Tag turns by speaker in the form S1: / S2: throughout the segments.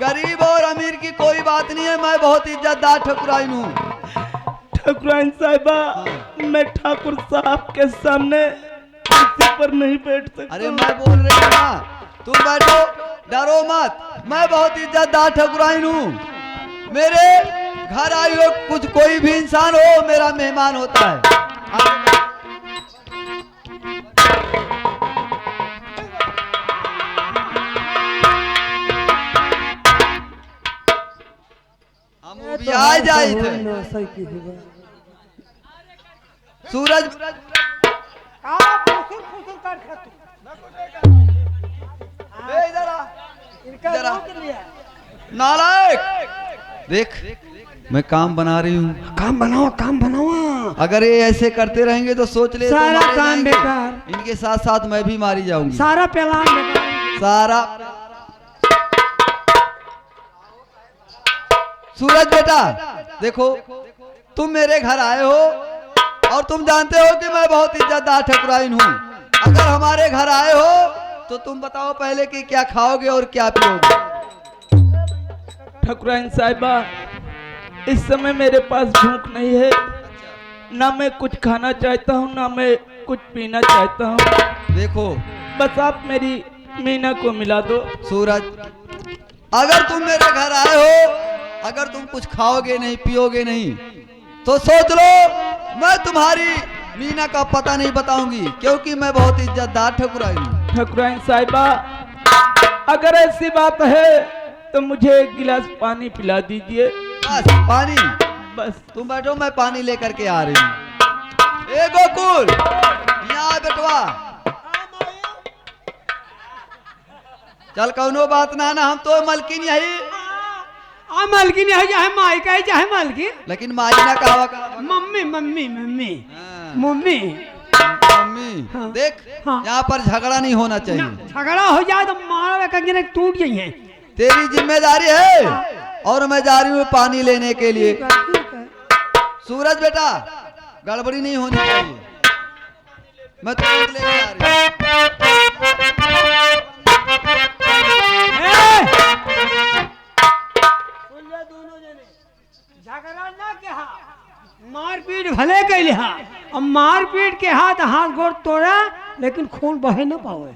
S1: गरीब और अमीर की कोई बात नहीं है, मैं बहुत इज्जतदार ठकुराइन हूँ।
S2: ठकुराइन साहिबा, मैं ठाकुर साहब के सामने कुर्सी पर नहीं बैठ सकता।
S1: अरे मैं बोल रही हूँ ना, तुम बैठो, डरो मत। मैं बहुत इज्जतदार ठकुराइन हूँ। मेरे घर आई हो, कुछ कोई भी इंसान हो, मेरा मेहमान होता है। हम भी आ जाए थे। सूरज नालायक, देख मैं काम बना रही हूँ।
S3: काम बनाओ, काम बनाओ।
S1: अगर ये ऐसे करते रहेंगे तो सोच ले
S3: सारा
S1: तो
S3: काम बेकार।
S1: इनके साथ साथ मैं भी मारी जाऊंगी।
S3: सारा प्लान बेकार।
S1: सारा सूरज बेटा, देखो तुम मेरे घर आए हो और तुम जानते हो कि मैं बहुत इज्जतदार ठकुराइन हूँ। अगर हमारे घर आए हो तो तुम बताओ पहले कि क्या खाओगे और क्या पियोगे।
S2: ठकुराइन साहिबा, इस समय मेरे पास भूख नहीं है, ना मैं कुछ खाना चाहता हूँ ना मैं कुछ पीना चाहता हूँ।
S1: देखो
S2: बस आप मेरी मीना को मिला दो।
S1: सूरज, अगर तुम मेरे घर आए हो, अगर तुम कुछ खाओगे नहीं पियोगे नहीं तो सोच लो मैं तुम्हारी मीना का पता नहीं बताऊंगी, क्योंकि मैं बहुत इज्जतदार ठकुराइन हूँ।
S2: ठकुराइन साहिबा, अगर ऐसी बात है तो मुझे एक गिलास पानी पिला दीजिए।
S1: बस पानी?
S2: बस
S1: तुम बैठो, मैं पानी लेकर के आ रही हूँ। ए गोकुल, यहाँ बेटवा, चल कौनो बात ना, हम तो मलकिन यही।
S3: मालकिन है, चाहे माई का है चाहे मालकिन,
S1: लेकिन माई ना कहा कर।
S3: मम्मी मम्मी मम्मी
S1: हाँ।
S3: मम्मी
S1: मम्मी
S3: हाँ।
S1: देख,
S3: हाँ।
S1: यहाँ पर झगड़ा नहीं होना चाहिए।
S3: झगड़ा हो जाए तो मारा कंजरे टूट गई है।
S1: तेरी जिम्मेदारी है और मैं जा रही हूँ पानी लेने के लिए। सूरज बेटा, गड़बड़ी नहीं होनी चाहिए, मैं तुरंत लेके आ रही
S3: हूँ। झगड़ा ना के मारपीट भले कैले हा, अब मारपीट के हाथ हाथ गोड़ तोड़ा लेकिन खून बहे न पावे।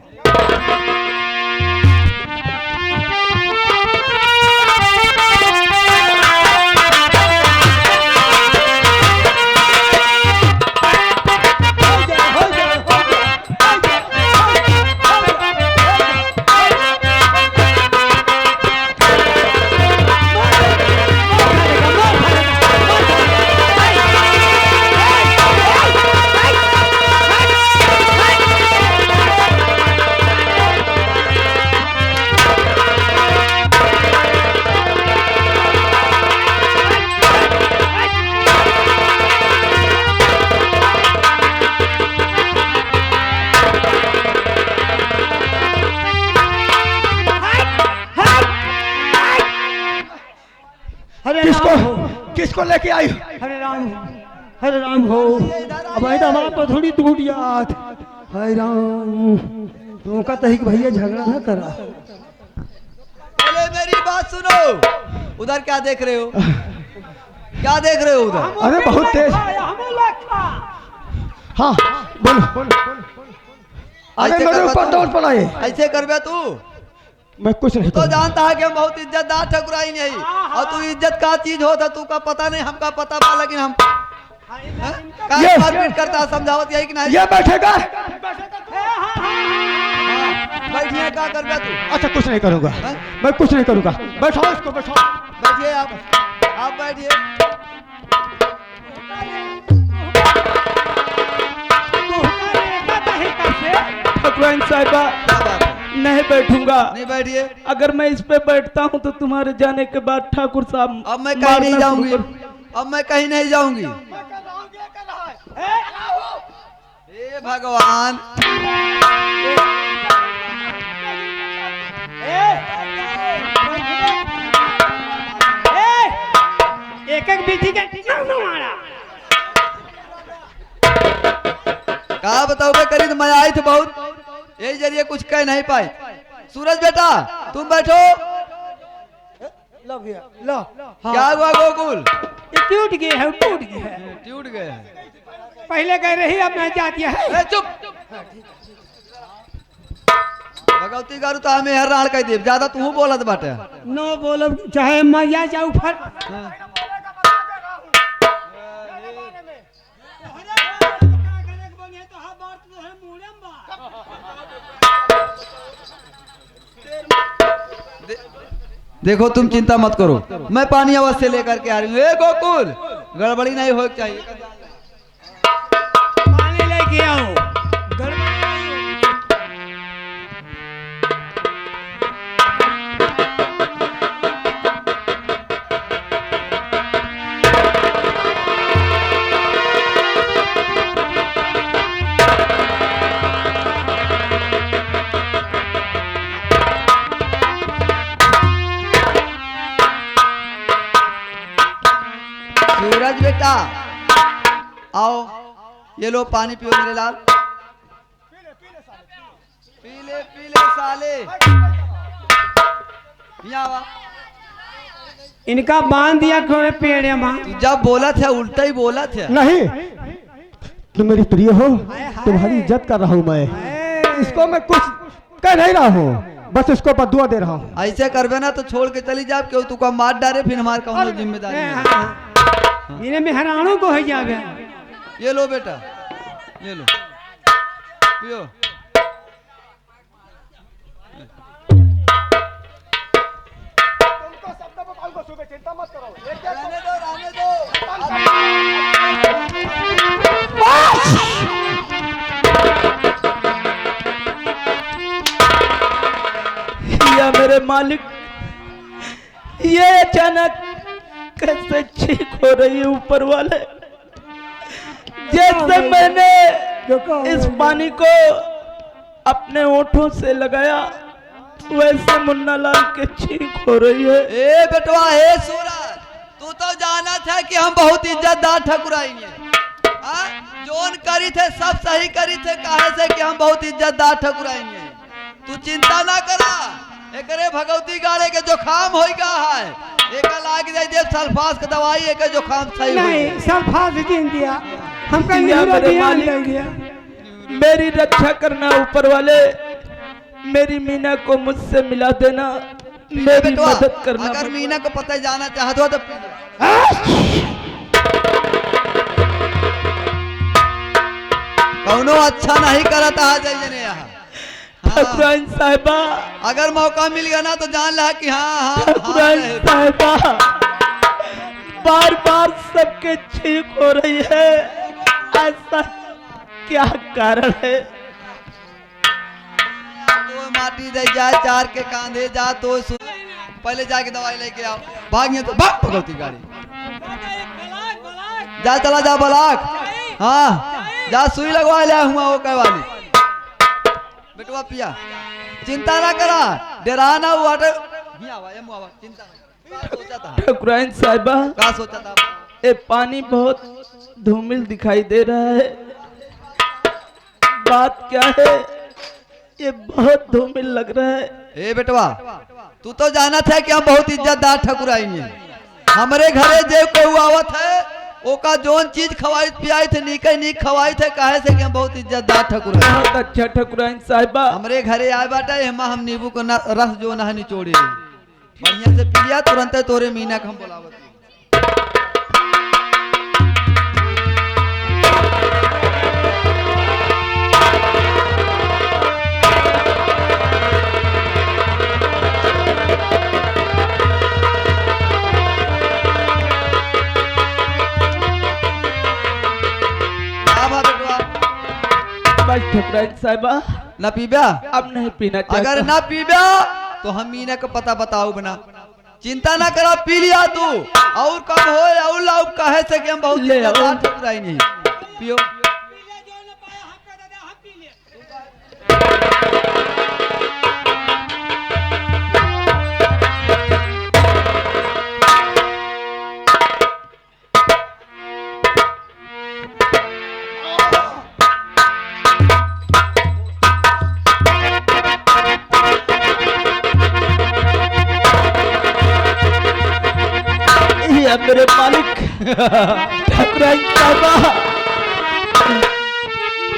S4: किसको लेके आई?
S3: हरे राम हो। अब हमारा तो थोड़ी टूट याद। हरे राम, तुम कहते ही कि भैया झगड़ा ना करा।
S1: पहले मेरी बात सुनो। उधर क्या देख रहे हो? क्या देख रहे हो उधर?
S4: अरे बहुत तेज। हाँ बोलो। अरे मेरे ऊपर डोल पड़ा है।
S1: ऐसे करबे तू?
S4: मैं कुछ नहीं
S1: तो जानता है कि हम बहुत इज्जतदार ठकुराइन यही, और तू इज्जत का चीज हो था, तू का पता नहीं, हमका पता पा, लेकिन हम मारपीट करता समझावत यही कि नहीं।
S4: ये बैठेगा।
S1: बैठिए, क्या करबे तू?
S4: अच्छा कुछ नहीं करूंगा, मैं कुछ नहीं करूंगा। बैठाओ इसको, बैठाओ।
S1: बैठिए आप बैठिए।
S2: ठकुराइन साहिबा, नहीं बैठूंगा।
S1: नहीं बैठिए।
S2: अगर मैं इस पे बैठता हूँ तो तुम्हारे जाने के बाद ठाकुर साहब
S1: अब मैं कहीं नहीं जाऊंगी, अब मैं कहीं नहीं जाऊंगी। हे भगवान,
S3: एक एक बीती के
S1: कहा बताओगे करीब मैं आई थी बहुत, यही जरिए कुछ कह नहीं पाए। सूरज बेटा तुम बैठो।
S3: लो भैया लो। हाँ।
S1: क्या हुआ गोकुल?
S3: ये टूट गए है, टूट गए है।
S1: टूट गए हैं।
S3: पहले कह रही अब मैं जाती है।
S1: ए, चुप। भगवती गारू तो हमें हर राण कह दे, ज्यादा तू बोलत बाटे।
S3: नो बोलो चाहे मैया चाहे ऊपर।
S1: देखो तुम चिंता मत करो, मैं पानी अवश्य लेकर के आ रही हूँ। ए गोकुल, गड़बड़ी नहीं हो चाहिए।
S3: पानी लेके आओ।
S1: सूरज बेटा आओ, ये लो पानी पियो मेरे लाल। पीले पीले साले। यहाँ वा।
S3: इनका बांध दिया थोड़े पेड़ माँ।
S1: तू जब बोला था उल्टा ही बोला था।
S4: नहीं, तुम मेरी प्रिय हो, तुम्हारी इज्जत कर रहा हूँ मैं। इसको मैं कुछ कह नहीं रहा हूँ, बस इसको बदुआ दे रहा हूँ।
S1: ऐसे करबे ना तो छोड़ के चली जाए, क्यों तू को मार डाले फिर हमारे कौन जिम्मेदारी है।
S3: मेरे मेहरानों को है जावे।
S1: ये लो बेटा, ये लो पियो।
S4: चिंता मत करो,
S1: रहने दो, रहने दो।
S2: या मेरे मालिक, ये अचानक कैसे छींक हो रही है ऊपर वाले। जैसे मैंने इस पानी को अपने होठों से लगाया, वैसे मुन्ना लाल के छींक हो रही है।
S1: ए बेटवा, हे सूरज, तू तो जाना था कि हम बहुत इज्जतदार ठकुराएंगे। जोन करी थे सब सही करी थे, काहे से कि हम बहुत इज्जतदार ठकुराएंगे। तू चिंता ना करा, एकरे भगवती गाड़े के जुखाम होइगा है। एक लाग जाए दे सल्फास की दवाई, एक जुखाम सही
S3: नहीं सल्फास दिन दिया हमका
S2: या
S3: न्यूरो
S2: मेरे
S3: ध्यान
S2: मालिक,
S3: दे दिया।
S2: मेरी रक्षा करना ऊपर वाले, मेरी मीना को मुझसे मिला देना, मेरी
S1: बेटवा,
S2: मदद करना।
S1: अगर मीना को पता जाना चाहते हो तो पी लो। कौनो अच्छा नहीं करता है जैसे यहाँ।
S2: ठाकुराइन साहिबा,
S1: अगर मौका मिल गया ना तो जान ला कि हाँ
S2: ठाकुराइन साहिबा, बार बार सबके छींक हो रही है, ऐसा क्या कारण है?
S1: तो माटी दे जा, चार के कांधे जा तो पहले जाके दवाई लेके आओ। भागिए तो भाग भगवती गाड़ी। जा चला जा बलाक। हाँ जा, सुई लगवा लिया हुआ वो कह वाली। बेटवा पिया, चिंता ना करा, डरा ना हुआ। चिंता ना सोचा था।
S2: ठाकुराइन साहिबा,
S1: क्या सोचा था?
S2: ये पानी बहुत धूमिल दिखाई दे रहा है, बात क्या है? ये बहुत धूमिल लग रहा है।
S1: ए बेटवा, तू तो जाना था कि हम बहुत इज्जतदार ठकुराएंगे। हमारे घरे जे कोई आवत है ओका जोन चीज खवाई पियाई थे नीके नीक खवाई थे, काहे से कि हम बहुत इज्जतदार ठकुर हैं।
S2: बहुत अच्छा ठाकुराइन साहिबा,
S1: हमरे घरे आए बाटा एमा हम नींबू को रस जो ना निचोड़े बढ़िया से पिया, तुरंत तोरे मीना के हम बोलावत।
S2: बस ठाकुराइन साहिबा,
S1: ना पीबा?
S2: अब नहीं पीना चाहता।
S1: अगर ना पीबा तो हम मीना को पता बताओ बना। चिंता ना करा, पी लिया तू। और कब हो और लाओ, कहे से कि हम बहुत इज्जतदार ठकुराई नहीं। पियो।
S2: गया मेरे मालिक। ठाकुराइन साहबा,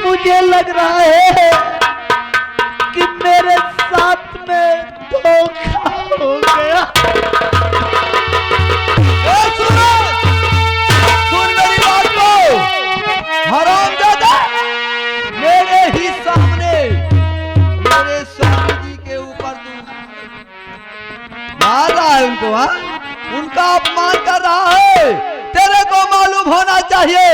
S2: मुझे लग रहा है कि मेरे साथ में धोखा हो गया।
S1: सुन मेरी बात को, हरामजादा, मेरे ही सामने मेरे स्वामी जी के ऊपर तू मार रहा है उनको, हाँ? उनका अपमान कर रहा है। तेरे को मालूम होना चाहिए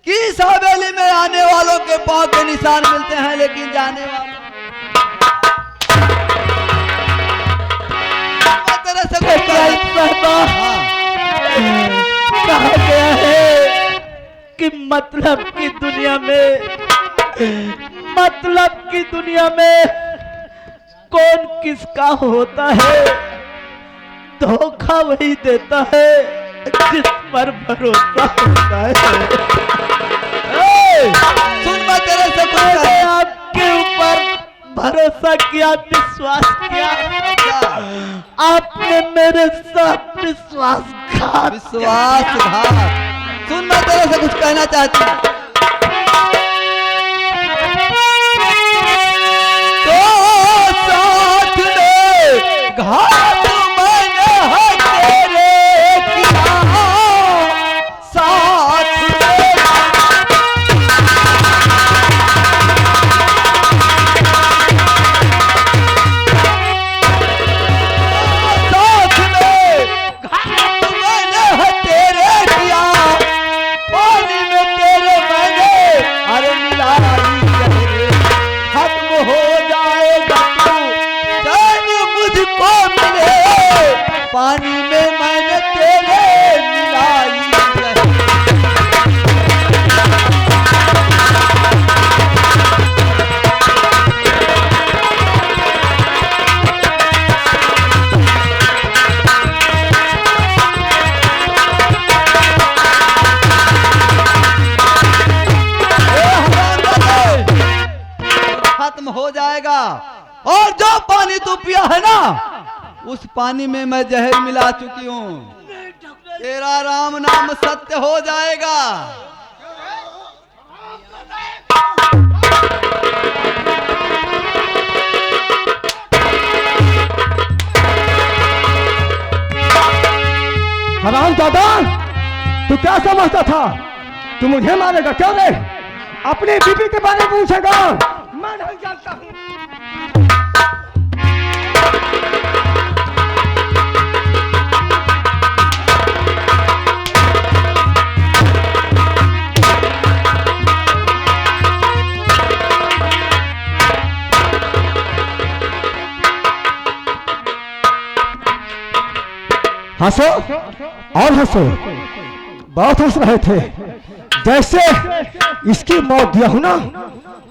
S1: कि इस हवेली में आने वालों के पांव के निशान मिलते हैं, लेकिन जाने वालों तेरे से कोई
S2: कहा गया है कि मतलब की दुनिया में कौन किसका होता है, धोखा वही देता है जिस पर भरोसा होता है।
S1: सुन, मैं तेरे से
S2: मैंने आपके ऊपर भरोसा किया, विश्वास किया, आपने मेरे साथ विश्वासघात।
S1: सुन, मैं तेरे से कुछ कहना चाहती हूँ। तो साथ में घात मैंने है तेरे किया, साथ में पानी में मैंने तेरे मिलाई है। खत्म हो जाएगा, और जो पानी तू पिया है ना, उस पानी में मैं जहर मिला चुकी हूँ। तेरा राम नाम सत्य हो जाएगा।
S4: हरामजादा, तू क्या समझता था? तू मुझे मारेगा क्यों रे? अपनी बीबी के बारे में पूछेगा? मैं नहीं जानता हूँ। हंसो और हंसो, बहुत हंस रहे थे। जैसे इसकी मौत दिया हूं ना,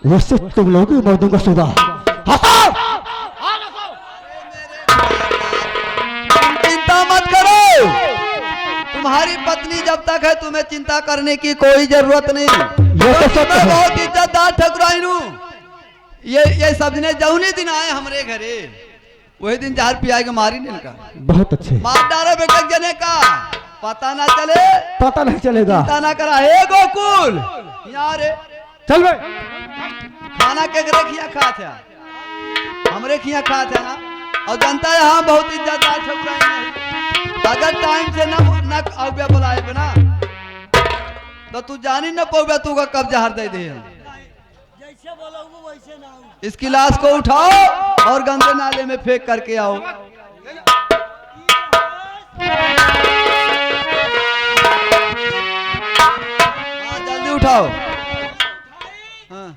S4: वैसे तुम लोग की मौत दूंगा। सुधा हंसो।
S1: चिंता मत करो, तुम्हारी पत्नी जब तक है तुम्हें चिंता करने की कोई जरूरत नहीं। मैं बहुत इज्जतदार ठकुराइन हूँ। ये सबने जौने दिन आए हमरे घरे, वही दिन जहर पिया के मारी ने का।
S4: बहुत अच्छे।
S1: मार डालो बेटा जने का, पता ना चले।
S4: पता नहीं चलेगा।
S1: चिंता ना करा। हे गोकुल, यहाँ रे,
S4: चल भाई।
S1: खाना के खिया खा था, हमरे खिया खा था ना। और जनता है हाँ बहुत इज्जतदार ठकुराइन है। अगर टाइम से न आउबे बुलाए बना तो तू जानी न पौबे तू का कब जहर दे दे।
S3: जैसे बोलोगे वैसे ना।
S1: इस गिलास को उठाओ और गंदे नाले में फेंक करके आओ। हाँ जल्दी उठाओ। हाँ।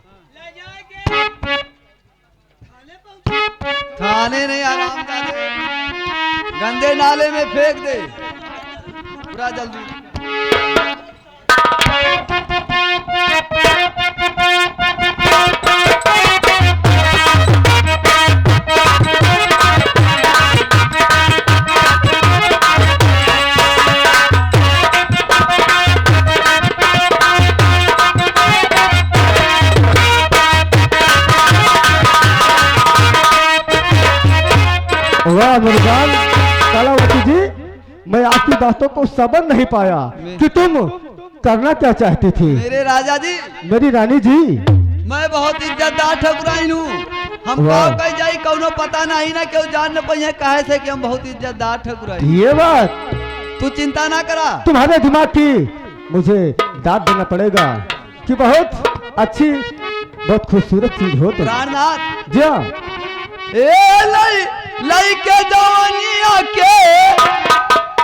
S1: थाने नहीं, आराम कर, गंदे नाले में फेंक दे पूरा जल्दी।
S4: वाह मुर्गान, कलावती जी, मैं आपकी बातों को समझ नहीं पाया कि तुम करना क्या चाहती थी।
S1: मेरे राजा जी,
S4: मेरी रानी जी,
S1: मैं बहुत इज्जतदार ठकुराइन हूँ। हम
S4: वाह।
S1: गाँव कहीं जाई कौनो पता नहीं ना, क्यों जान न पाई कहे से कि हम बहुत इज्जतदार ठकुराइन।
S4: ये बात
S1: तू चिंता ना करा।
S4: तुम्हारे दिमाग की मुझे दाद देना पड़ेगा कि बहुत अच्छी, बहुत खूबसूरत चीज हो तुम।
S1: प्राणनाथ,
S4: जी हाँ।
S1: ए लई के जवानिया के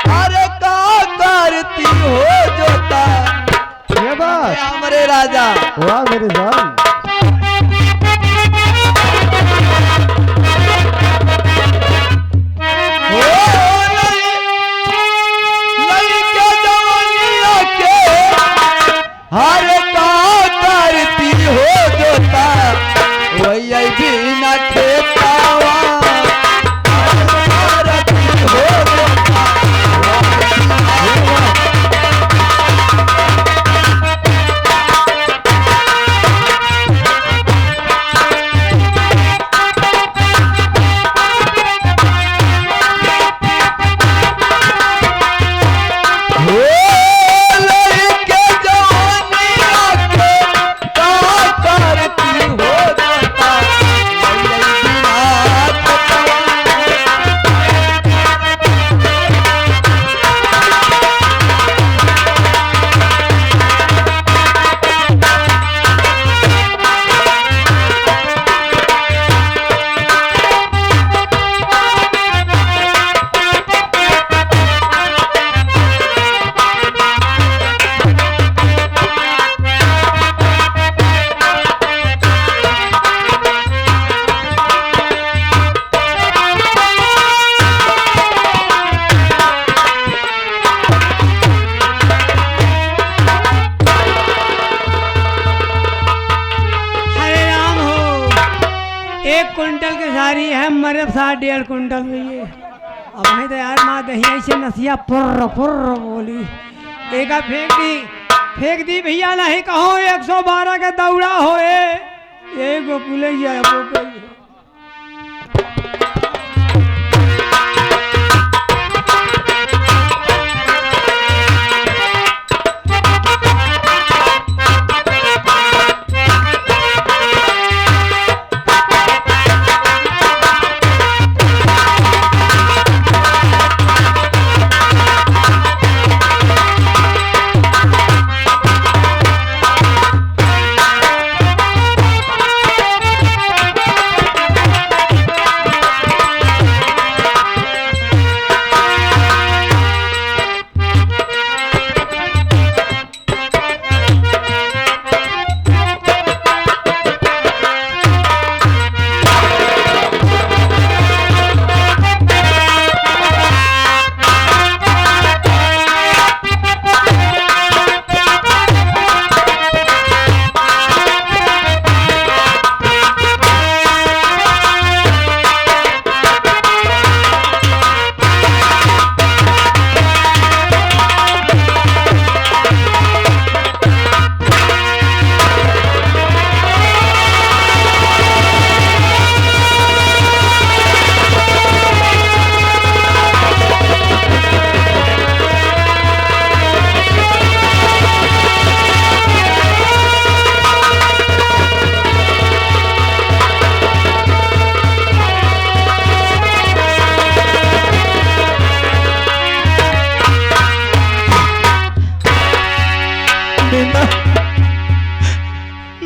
S1: अरे का करती हो जोता।
S4: ये बात,
S1: हमारे राजा,
S4: वाह मेरे जान।
S1: लई के जवानिया के अरे का करती हो जोता। वही भी न खेतावा करती हो जोता।
S3: एक कुंटल की सारी है, मरे 1.5 कुंटल में ये। अब है तो यार माँ दही ऐसे नसिया पुर्र पुर्र बोली। एक फेंक दी भैया, नहीं कहो 112 का दौड़ा होए। ये गोकुलैया गोकुलैया।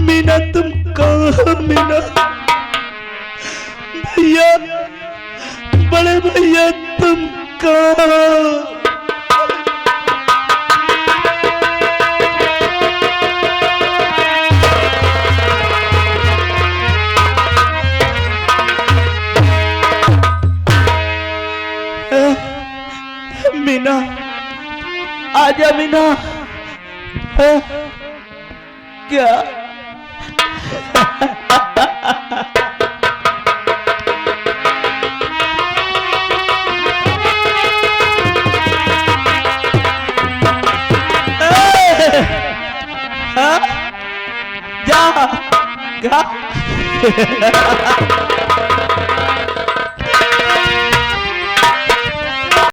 S2: मीना तुम कहाँ मीना? भैया, बड़े भैया तुम कहाँ? मीना, आजा मीना। क्या जा